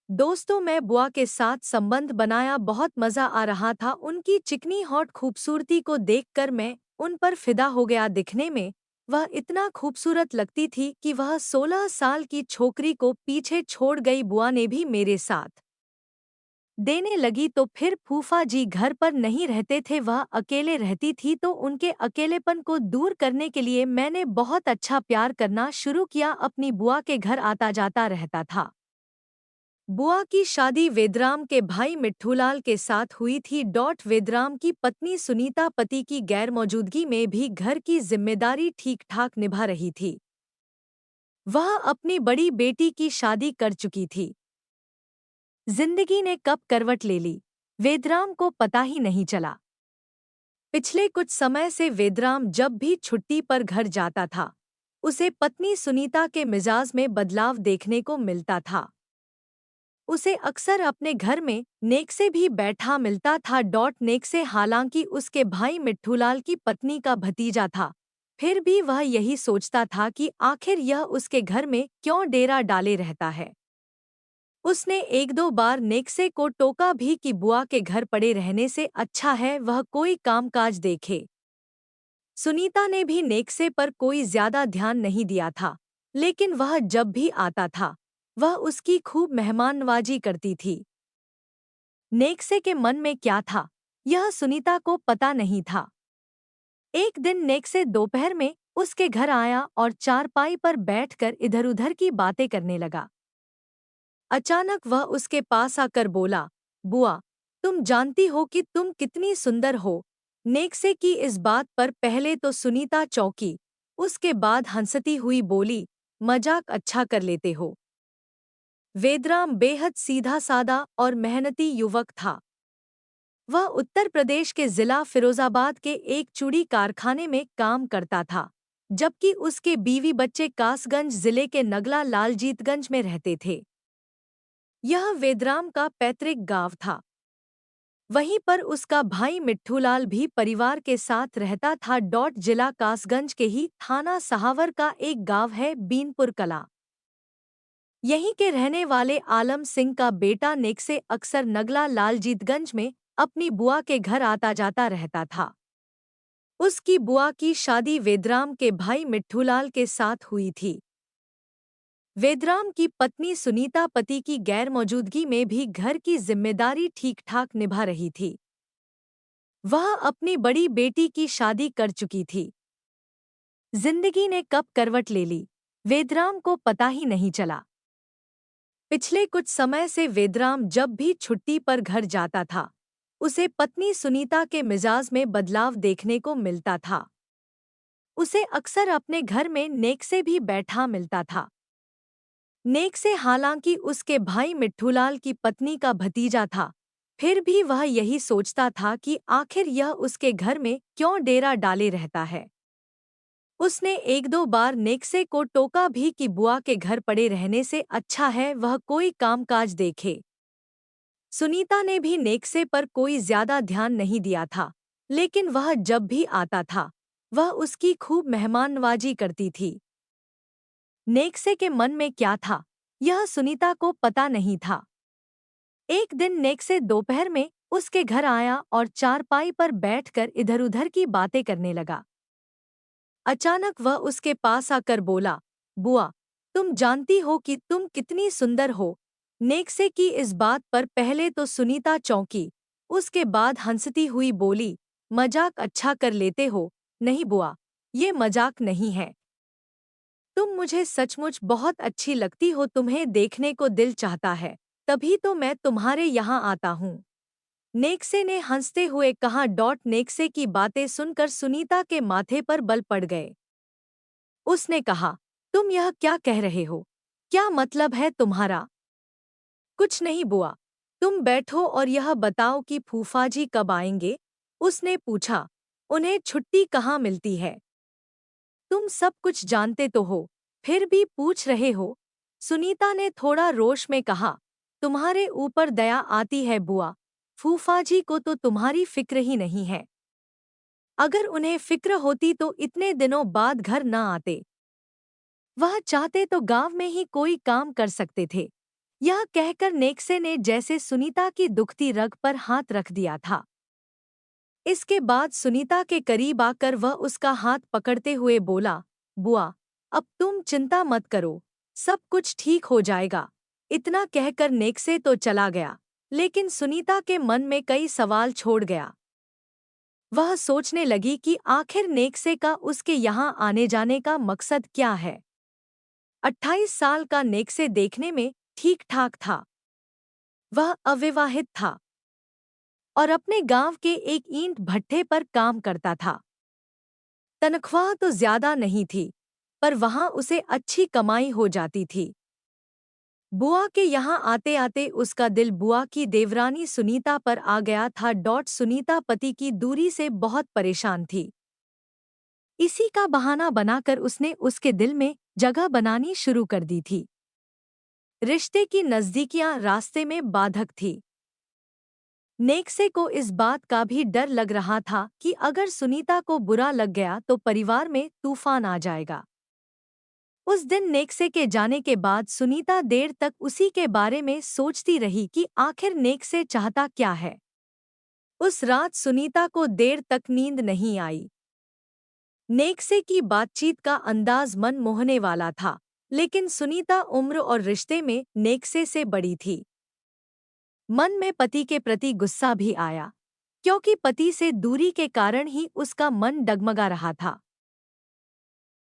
दोस्तों, मैं बुआ के साथ संबंध बनाया बहुत मजा आ रहा था। उनकी चिकनी हॉट खूबसूरती को देखकर मैं उन पर फिदा हो गया। दिखने में वह इतना खूबसूरत लगती थी कि वह 16 साल की छोकरी को पीछे छोड़ गई। बुआ ने भी मेरे साथ देने लगी तो फिर फूफा जी घर पर नहीं रहते थे, वह अकेले रहती थी। तो उनके अकेलेपन को दूर करने के लिए मैंने बहुत अच्छा प्यार करना शुरू किया। अपनी बुआ के घर आता जाता रहता था। बुआ की शादी वेदराम के भाई मिट्ठूलाल के साथ हुई थी। वेदराम की पत्नी सुनीता पति की गैरमौजूदगी में भी घर की जिम्मेदारी ठीक ठाक निभा रही थी। वह अपनी बड़ी बेटी की शादी कर चुकी थी। जिंदगी ने कब करवट ले ली, वेदराम को पता ही नहीं चला। पिछले कुछ समय से वेदराम जब भी छुट्टी पर घर जाता था, उसे पत्नी सुनीता के मिजाज में बदलाव देखने को मिलता था। उसे अक्सर अपने घर में नेक्से भी बैठा मिलता था। नेक्से हालांकि उसके भाई मिट्ठूलाल की पत्नी का भतीजा था, फिर भी वह यही सोचता था कि आखिर यह उसके घर में क्यों डेरा डाले रहता है। उसने एक दो बार नेक्से को टोका भी कि बुआ के घर पड़े रहने से अच्छा है वह कोई कामकाज देखे। सुनीता ने भी नेक्से पर कोई ज्यादा ध्यान नहीं दिया था, लेकिन वह जब भी आता था, वह उसकी खूब मेहमाननवाजी करती थी। नेक्से के मन में क्या था, यह सुनीता को पता नहीं था। एक दिन नेक्से दोपहर में उसके घर आया और चारपाई पर बैठकर इधर-उधर की बातें करने लगा। अचानक वह उसके पास आकर बोला, बुआ, तुम जानती हो कि तुम कितनी सुंदर हो। नेक्से की इस बात पर पहले तो सुनीता चौंकी, उसके बाद हंसती हुई बोली, मजाक अच्छा कर लेते हो। वेदराम बेहद सीधा सादा और मेहनती युवक था। वह उत्तर प्रदेश के जिला फिरोजाबाद के एक चूड़ी कारखाने में काम करता था, जबकि उसके बीवी बच्चे कासगंज जिले के नगला लालजीतगंज में रहते थे। यह वेदराम का पैतृक गांव था। वहीं पर उसका भाई मिट्ठूलाल भी परिवार के साथ रहता था। जिला कासगंज के ही थाना सहावर का एक गांव है बीनपुर कला। यहीं के रहने वाले आलम सिंह का बेटा नेक्से अक्सर नगला लालजीतगंज में अपनी बुआ के घर आता जाता रहता था। उसकी बुआ की शादी वेदराम के भाई मिट्ठूलाल के साथ हुई थी। वेदराम की पत्नी सुनीता पति की गैरमौजूदगी में भी घर की जिम्मेदारी ठीक ठाक निभा रही थी। वह अपनी बड़ी बेटी की शादी कर चुकी थी। जिंदगी ने कब करवट ले ली, वेदराम को पता ही नहीं चला। पिछले कुछ समय से वेदराम जब भी छुट्टी पर घर जाता था, उसे पत्नी सुनीता के मिजाज में बदलाव देखने को मिलता था। उसे अक्सर अपने घर में नेक्से भी बैठा मिलता था। नेक्से हालांकि उसके भाई मिट्ठूलाल की पत्नी का भतीजा था, फिर भी वह यही सोचता था कि आखिर यह उसके घर में क्यों डेरा डाले रहता है। उसने एक दो बार नेक्से को टोका भी कि बुआ के घर पड़े रहने से अच्छा है वह कोई कामकाज देखे। सुनीता ने भी नेक्से पर कोई ज्यादा ध्यान नहीं दिया था, लेकिन वह जब भी आता था, वह उसकी खूब मेहमाननवाजी करती थी। नेक्से के मन में क्या था, यह सुनीता को पता नहीं था। एक दिन नेक्से दोपहर में उसके घर आया और चारपाई पर बैठकर इधर-उधर की बातें करने लगा। अचानक वह उसके पास आकर बोला, बुआ, तुम जानती हो कि तुम कितनी सुंदर हो। नेक्से की इस बात पर पहले तो सुनीता चौंकी, उसके बाद हंसती हुई बोली, मजाक अच्छा कर लेते हो। नहीं बुआ, ये मजाक नहीं है। तुम मुझे सचमुच बहुत अच्छी लगती हो, तुम्हें देखने को दिल चाहता है, तभी तो मैं तुम्हारे यहाँ आता हूँ। नेक्से ने हंसते हुए कहा। नेक्से की बातें सुनकर सुनीता के माथे पर बल पड़ गए। उसने कहा, तुम यह क्या कह रहे हो? क्या मतलब है तुम्हारा? कुछ नहीं बुआ, तुम बैठो और यह बताओ कि फूफाजी कब आएंगे? उसने पूछा। उन्हें छुट्टी कहाँ मिलती है? तुम सब कुछ जानते तो हो, फिर भी पूछ रहे हो? सुनीता ने थोड़ा रोष में कहा, तुम्हारे ऊपर दया आती है बुआ, फूफाजी को तो तुम्हारी फिक्र ही नहीं है। अगर उन्हें फिक्र होती तो इतने दिनों बाद घर न आते। वह चाहते तो गांव में ही कोई काम कर सकते थे, यह कहकर नेक्से ने जैसे सुनीता की दुखती रग पर हाथ रख दिया था। इसके बाद सुनीता के करीब आकर वह उसका हाथ पकड़ते हुए बोला, बुआ, अब तुम चिंता मत करो, सब कुछ ठीक हो जाएगा। इतना कहकर नेक्से तो चला गया, लेकिन सुनीता के मन में कई सवाल छोड़ गया। वह सोचने लगी कि आखिर नेक्से का उसके यहाँ आने जाने का मकसद क्या है। 28 साल का नेक्से देखने में ठीक ठाक था। वह अविवाहित था और अपने गांव के एक ईंट भट्ठे पर काम करता था। तनख्वाह तो ज्यादा नहीं थी, पर वहां उसे अच्छी कमाई हो जाती थी। बुआ के यहाँ आते आते उसका दिल बुआ की देवरानी सुनीता पर आ गया था। सुनीता पति की दूरी से बहुत परेशान थी। इसी का बहाना बनाकर उसने उसके दिल में जगह बनानी शुरू कर दी थी। रिश्ते की नजदीकियां रास्ते में बाधक थी। नेक्से को इस बात का भी डर लग रहा था कि अगर सुनीता को बुरा लग गया तो परिवार में तूफान आ जाएगा। उस दिन नेक्से के जाने के बाद सुनीता देर तक उसी के बारे में सोचती रही कि आखिर नेक्से चाहता क्या है। उस रात सुनीता को देर तक नींद नहीं आई। नेक्से की बातचीत का अंदाज मन मोहने वाला था, लेकिन सुनीता उम्र और रिश्ते में नेक्से से बड़ी थी। मन में पति के प्रति गुस्सा भी आया, क्योंकि पति से दूरी के कारण ही उसका मन डगमगा रहा था।